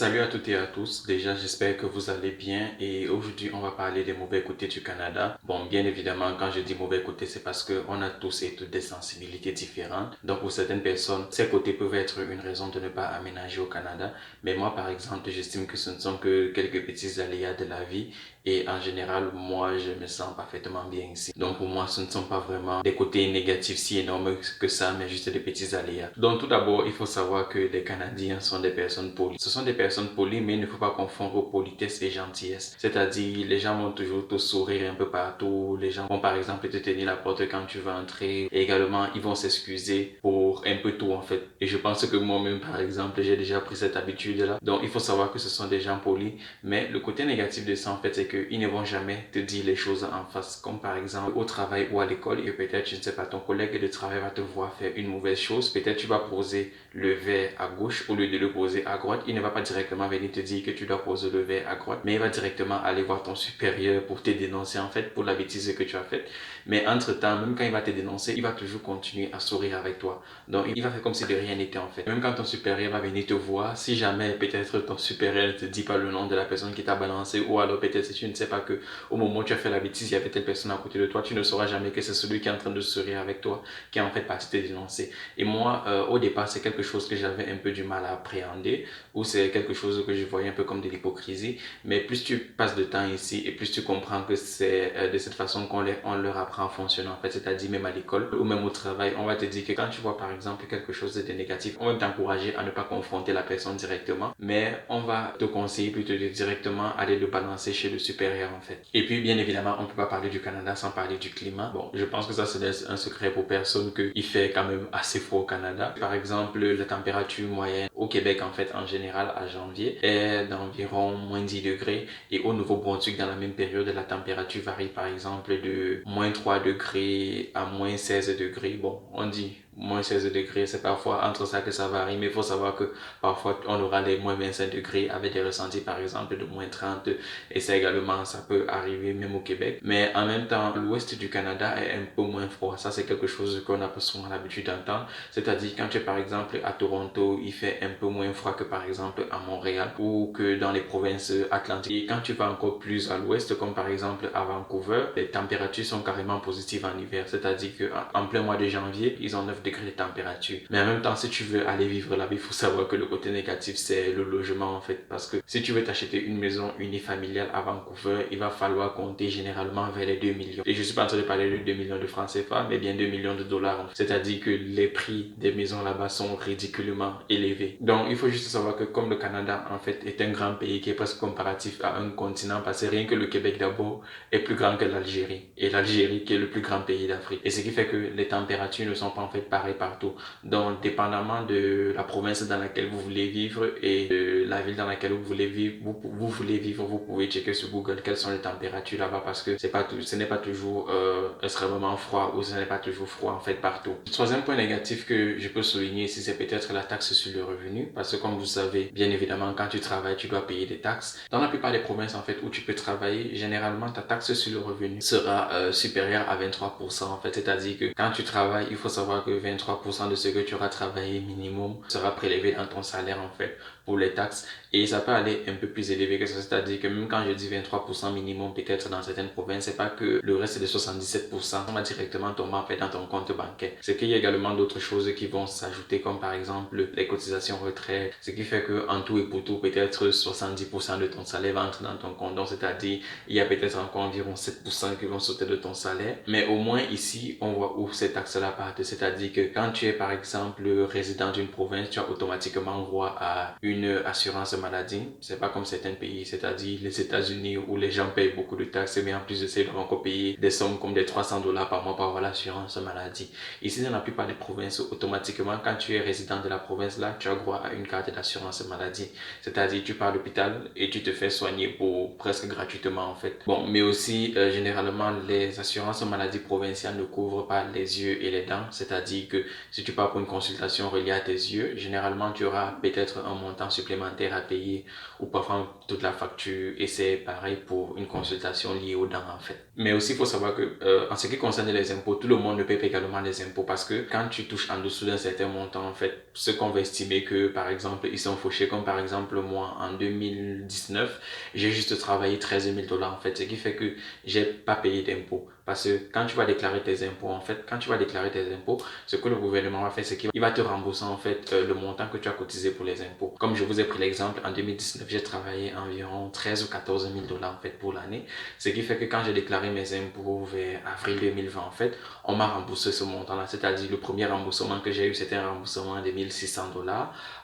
Salut à toutes et à tous, déjà j'espère que vous allez bien et aujourd'hui on va parler des mauvais côtés du Canada. Bon, bien évidemment quand je dis mauvais côtés c'est parce qu'on a tous et toutes des sensibilités différentes. Donc pour certaines personnes, ces côtés peuvent être une raison de ne pas aménager au Canada. Mais moi par exemple, j'estime que ce ne sont que quelques petits aléas de la vie et en général moi je me sens parfaitement bien ici. Donc pour moi ce ne sont pas vraiment des côtés négatifs si énormes que ça, mais juste des petits aléas. Donc tout d'abord il faut savoir que les Canadiens sont des personnes polies. Ce sont des personnes polies, mais il ne faut pas confondre politesse et gentillesse. C'est-à-dire, les gens vont toujours te sourire un peu partout. Les gens vont par exemple te tenir la porte quand tu vas entrer. Et également, ils vont s'excuser pour un peu tout en fait. Et je pense que moi-même, par exemple, j'ai déjà pris cette habitude-là. Donc, il faut savoir que ce sont des gens polis. Mais le côté négatif de ça, en fait, c'est qu'ils ne vont jamais te dire les choses en face. Comme par exemple, au travail ou à l'école, et peut-être, je ne sais pas, ton collègue de travail va te voir faire une mauvaise chose. Peut-être tu vas poser le verre à gauche au lieu de le poser à droite. Il ne va pas directement venir te dire que tu dois poser le verre à droite, mais il va directement aller voir ton supérieur pour te dénoncer en fait pour la bêtise que tu as faite. Mais entre-temps, même quand il va te dénoncer, il va toujours continuer à sourire avec toi. Donc il va faire comme si de rien n'était en fait. Même quand ton supérieur va venir te voir, si jamais peut-être ton supérieur ne te dit pas le nom de la personne qui t'a balancé, ou alors peut-être si tu ne sais pas que au moment où tu as fait la bêtise, il y avait telle personne à côté de toi, tu ne sauras jamais que c'est celui qui est en train de sourire avec toi qui est en fait parti te dénoncer. Et moi, au départ, c'est quelque chose que j'avais un peu du mal à appréhender, ou c'est quelque chose que je voyais un peu comme de l'hypocrisie. Mais plus tu passes de temps ici et plus tu comprends que c'est de cette façon on leur apprend à fonctionner en fait, c'est-à-dire même à l'école ou même au travail, on va te dire que quand tu vois par exemple quelque chose de négatif, on va t'encourager à ne pas confronter la personne directement, mais on va te conseiller plutôt de directement aller le balancer chez le supérieur en fait. Et puis bien évidemment, on ne peut pas parler du Canada sans parler du climat. Bon, je pense que ça c'est un secret pour personne qu'il fait quand même assez froid au Canada. Par exemple, la température moyenne au Québec en fait en général à janvier est d'environ moins 10 degrés et au Nouveau-Brunswick dans la même période la température varie par exemple de moins 3 degrés à moins 16 degrés. Bon, on dit moins 16 degrés, c'est parfois entre ça que ça varie, mais il faut savoir que parfois on aura les moins 25 degrés avec des ressentis par exemple de moins 30 et ça également ça peut arriver même au Québec. Mais en même temps, l'ouest du Canada est un peu moins froid. Ça c'est quelque chose qu'on a pas souvent l'habitude d'entendre. C'est-à-dire quand tu es par exemple à Toronto, il fait un peu moins froid que par exemple à Montréal ou que dans les provinces atlantiques. Et quand tu vas encore plus à l'ouest, comme par exemple à Vancouver, les températures sont carrément positives en hiver. C'est-à-dire qu'en plein mois de janvier, ils ont 9 degrés de température. Mais en même temps, si tu veux aller vivre là-bas, il faut savoir que le côté négatif, c'est le logement en fait. Parce que si tu veux t'acheter une maison unifamiliale à Vancouver, il va falloir compter généralement vers les 2 millions. Et je suis pas en train de parler de 2 millions de francs CFA, mais bien 2 millions de dollars. C'est-à-dire que les prix des maisons là-bas sont ridiculement élevés. Donc, il faut juste savoir que comme le Canada, en fait, est un grand pays qui est presque comparatif à un continent, parce que rien que le Québec d'abord est plus grand que l'Algérie. Et l'Algérie qui est le plus grand pays d'Afrique. Et ce qui fait que les températures ne sont pas en fait pareilles partout. Donc, dépendamment de la province dans laquelle vous voulez vivre et de la ville dans laquelle vous voulez vivre, vous pouvez checker sur Google quelles sont les températures là-bas parce que ce n'est pas toujours extrêmement froid ou ce n'est pas toujours froid en fait partout. Le troisième point négatif que je peux souligner ici, c'est peut-être la taxe sur le revenu parce que comme vous savez, bien évidemment, quand tu travailles, tu dois payer des taxes. Dans la plupart des provinces en fait où tu peux travailler, généralement ta taxe sur le revenu sera supérieure à 23% en fait. C'est-à-dire que quand tu travailles, il faut savoir que 23% de ce que tu auras travaillé minimum sera prélevé dans ton salaire en fait pour les taxes et ça peut aller un peu plus élevé que ça, c'est-à-dire que même quand je dis 23% minimum peut-être dans certaines provinces, c'est pas que le reste de 77% on va directement tomber en fait dans ton compte bancaire. C'est qu'il y a également d'autres choses qui vont s'ajouter comme par exemple les cotisations retraite, ce qui fait que en tout et pour tout peut-être 70% de ton salaire va entrer dans ton compte, donc c'est-à-dire il y a peut-être encore environ 7% qui vont sauter de ton salaire, mais au moins ici on voit où ces taxes-là partent, c'est-à-dire que quand tu es par exemple résident d'une province, tu as automatiquement droit à une assurance maladie. C'est pas comme certains pays, c'est-à-dire les États-Unis où les gens payent beaucoup de taxes, mais en plus de ça, ils doivent encore payer des sommes comme des 300 dollars par mois pour avoir l'assurance maladie. Ici, dans la plupart des provinces, automatiquement, quand tu es résident de la province là, tu as droit à une carte d'assurance maladie. C'est-à-dire, tu pars à l'hôpital et tu te fais soigner pour presque gratuitement en fait. Bon, mais aussi, généralement, les assurances maladie provinciales ne couvrent pas les yeux et les dents. C'est-à-dire que si tu pars pour une consultation reliée à tes yeux, généralement, tu auras peut-être un montant montant supplémentaire à payer ou parfois toute la facture et c'est pareil pour une consultation liée aux dents en fait. Mais aussi il faut savoir que en ce qui concerne les impôts, tout le monde ne paie pas également les impôts parce que quand tu touches en dessous d'un certain montant en fait, ce qu'on va estimer que par exemple ils sont fauchés comme par exemple moi en 2019, j'ai juste travaillé 13 000 $ en fait, ce qui fait que j'ai pas payé d'impôts. Parce que quand tu vas déclarer tes impôts, en fait, quand tu vas déclarer tes impôts, ce que le gouvernement va faire, c'est qu'il va te rembourser en fait le montant que tu as cotisé pour les impôts. Comme je vous ai pris l'exemple, en 2019, j'ai travaillé environ 13 ou 14 000 $ en fait pour l'année. Ce qui fait que quand j'ai déclaré mes impôts vers avril 2020, en fait, on m'a remboursé ce montant-là. C'est-à-dire le premier remboursement que j'ai eu, c'était un remboursement de 1 600 $.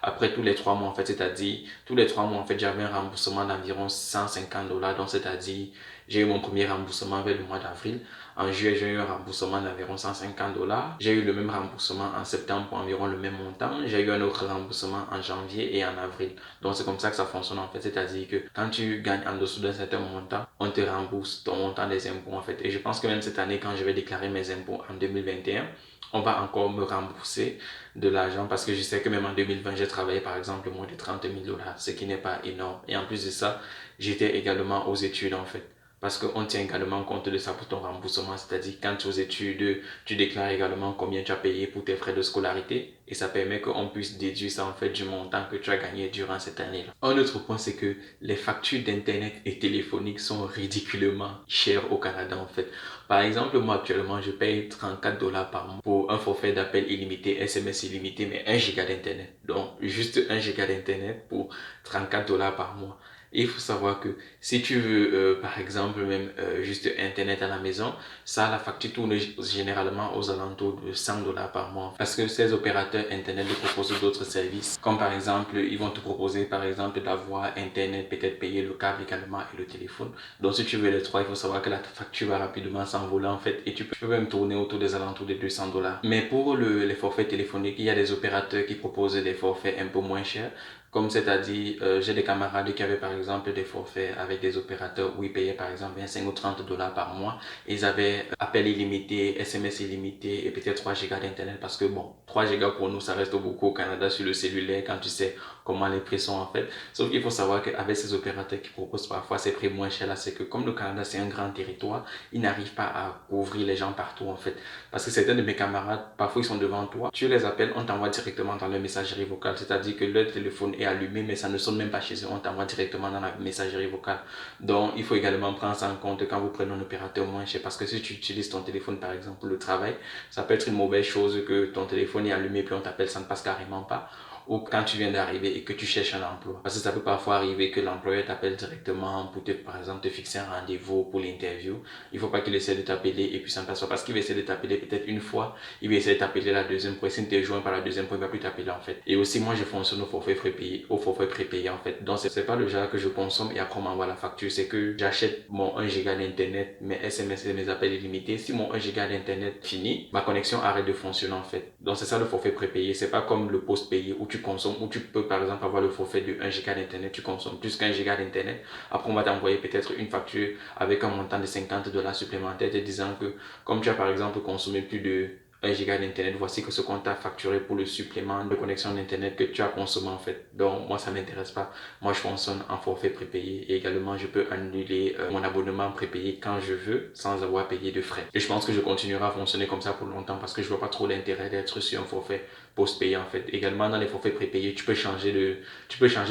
Après tous les 3 mois, en fait, c'est-à-dire tous les 3 mois, en fait, j'avais un remboursement d'environ 150 $. Donc, c'est-à-dire j'ai eu mon premier remboursement vers le mois d'avril. En juillet, j'ai eu un remboursement d'environ 150 $. J'ai eu le même remboursement en septembre pour environ le même montant. J'ai eu un autre remboursement en janvier et en avril. Donc, c'est comme ça que ça fonctionne en fait. C'est-à-dire que quand tu gagnes en dessous d'un certain montant, on te rembourse ton montant des impôts en fait. Et je pense que même cette année, quand je vais déclarer mes impôts en 2021, on va encore me rembourser de l'argent parce que je sais que même en 2020, j'ai travaillé par exemple moins de 30 000 $, ce qui n'est pas énorme. Et en plus de ça, j'étais également aux études en fait. Parce qu'on tient également compte de ça pour ton remboursement, c'est-à-dire quand tu es aux études, tu déclares également combien tu as payé pour tes frais de scolarité et ça permet qu'on puisse déduire ça en fait du montant que tu as gagné durant cette année-là. Un autre point, c'est que les factures d'internet et téléphonique sont ridiculement chères au Canada en fait. Par exemple, moi actuellement, je paye 34 $ par mois pour un forfait d'appel illimité, SMS illimité, mais 1 giga d'internet. Donc, juste 1 giga d'internet pour 34 $ par mois. Et il faut savoir que si tu veux, par exemple, même juste Internet à la maison, ça, la facture tourne généralement aux alentours de 100 $ par mois. Parce que ces opérateurs Internet te proposent d'autres services. Comme par exemple, ils vont te proposer, par exemple, d'avoir Internet, peut-être payer le câble également et le téléphone. Donc, si tu veux les trois, il faut savoir que la facture va rapidement s'envoler en fait. Et tu peux même tourner autour des alentours de 200 $. Mais pour les forfaits téléphoniques, il y a des opérateurs qui proposent des forfaits un peu moins chers. Comme c'est-à-dire, j'ai des camarades qui avaient par exemple des forfaits avec des opérateurs où ils payaient par exemple 25 ou 30 $ par mois. Ils avaient appel illimité, SMS illimité et peut-être 3 gigas d'internet parce que bon, 3 gigas pour nous ça reste beaucoup au Canada sur le cellulaire quand tu sais comment les prix sont en fait. Sauf qu'il faut savoir qu'avec ces opérateurs qui proposent parfois ces prix moins chers là, c'est que comme le Canada c'est un grand territoire, ils n'arrivent pas à couvrir les gens partout en fait. Parce que certains de mes camarades, parfois ils sont devant toi, tu les appelles, on t'envoie directement dans leur messagerie vocale, c'est-à-dire que leur téléphone est allumé mais ça ne sonne même pas chez eux, on t'envoie directement dans la messagerie vocale. Donc il faut également prendre ça en compte quand vous prenez un opérateur moins cher parce que si tu utilises ton téléphone par exemple pour le travail, ça peut être une mauvaise chose que ton téléphone est allumé puis on t'appelle, ça ne passe carrément pas. Ou quand tu viens d'arriver et que tu cherches un emploi. Parce que ça peut parfois arriver que l'employeur t'appelle directement pour par exemple, te fixer un rendez-vous pour l'interview. Il ne faut pas qu'il essaie de t'appeler et puis ça ne passe pas parce qu'il va essayer de t'appeler peut-être une fois, il va essayer de t'appeler la deuxième fois. S'il ne te joint pas la deuxième fois, il ne va plus t'appeler en fait. Et aussi, moi, je fonctionne au forfait prépayé en fait. Donc, c'est pas le genre que je consomme et après on m'envoie la facture. C'est que j'achète mon 1 giga d'internet, mes SMS et mes appels illimités. Si mon 1 giga d'internet finit, ma connexion arrête de fonctionner en fait. Donc, c'est ça le forfait prépayé. C'est pas comme le post payé où tu consommes, où tu peux par exemple avoir le forfait de 1 giga d'internet, tu consommes plus qu'un giga d'internet. Après, on va t'envoyer peut-être une facture avec un montant de 50 $ supplémentaires te disant que comme tu as par exemple consommé plus de 1 giga d'internet, voici que ce qu'on t'a facturé pour le supplément de connexion d'internet que tu as consommé en fait. Donc moi ça m'intéresse pas. Moi je fonctionne en forfait prépayé et également je peux annuler mon abonnement prépayé quand je veux sans avoir payé de frais. Et je pense que je continuerai à fonctionner comme ça pour longtemps parce que je vois pas trop l'intérêt d'être sur un forfait post-payé en fait. Également dans les forfaits prépayés, tu peux changer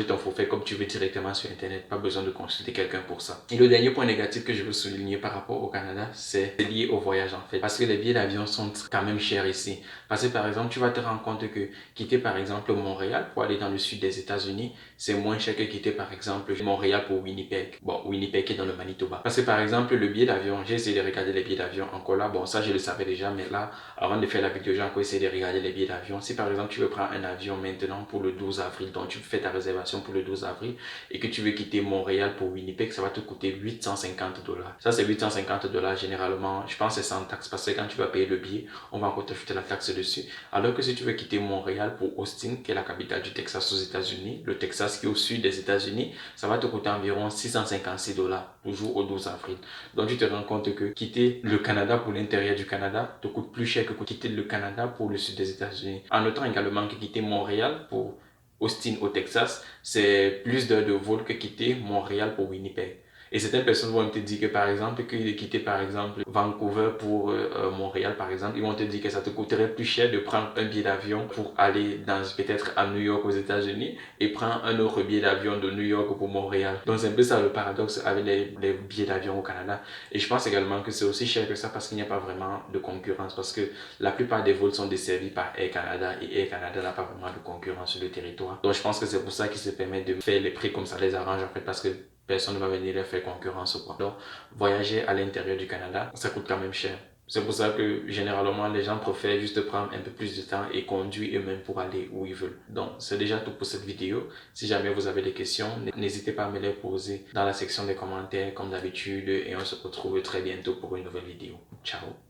ton forfait comme tu veux directement sur internet, pas besoin de consulter quelqu'un pour ça. Et le dernier point négatif que je veux souligner par rapport au Canada, c'est lié au voyage en fait. Parce que les billets d'avion sont quand même chers ici. Parce que par exemple, tu vas te rendre compte que quitter par exemple Montréal pour aller dans le sud des États-Unis, c'est moins cher que quitter par exemple Montréal pour Winnipeg. Bon, Winnipeg est dans le Manitoba. Parce que par exemple, le billet d'avion, j'ai essayé de regarder les billets d'avion encore là. Bon, ça je le savais déjà, mais là, avant de faire la vidéo, j'ai encore essayé de regarder les billets d'avion. Si par exemple tu veux prendre un avion maintenant pour le 12 avril, donc tu fais ta réservation pour le 12 avril et que tu veux quitter Montréal pour Winnipeg, ça va te coûter 850 $. Ça c'est 850 $ généralement, je pense que c'est sans taxe parce que quand tu vas payer le billet, on va encore t'ajouter la taxe dessus. Alors que si tu veux quitter Montréal pour Austin, qui est la capitale du Texas aux États-Unis, le Texas qui est au sud des États-Unis, ça va te coûter environ 656 $, toujours au 12 avril. Donc tu te rends compte que quitter le Canada pour l'intérieur du Canada te coûte plus cher que quitter le Canada pour le sud des États-Unis. En notant également que quitter Montréal pour Austin au Texas, c'est plus d'heures de vol que quitter Montréal pour Winnipeg. Et certaines personnes vont te dire que par exemple, que de quitter par exemple Vancouver pour Montréal par exemple, ils vont te dire que ça te coûterait plus cher de prendre un billet d'avion pour aller dans peut-être à New York aux États-Unis et prendre un autre billet d'avion de New York pour Montréal. Donc c'est un peu ça le paradoxe avec les billets d'avion au Canada. Et je pense également que c'est aussi cher que ça parce qu'il n'y a pas vraiment de concurrence, parce que la plupart des vols sont desservis par Air Canada et Air Canada n'a pas vraiment de concurrence sur le territoire. Donc je pense que c'est pour ça qu'ils se permettent de faire les prix comme ça les arrange en fait, parce que personne ne va venir leur faire concurrence ou quoi. Donc voyager à l'intérieur du Canada, ça coûte quand même cher. C'est pour ça que généralement les gens préfèrent juste prendre un peu plus de temps et conduire eux-mêmes pour aller où ils veulent. Donc c'est déjà tout pour cette vidéo. Si jamais vous avez des questions, n'hésitez pas à me les poser dans la section des commentaires comme d'habitude et on se retrouve très bientôt pour une nouvelle vidéo. Ciao!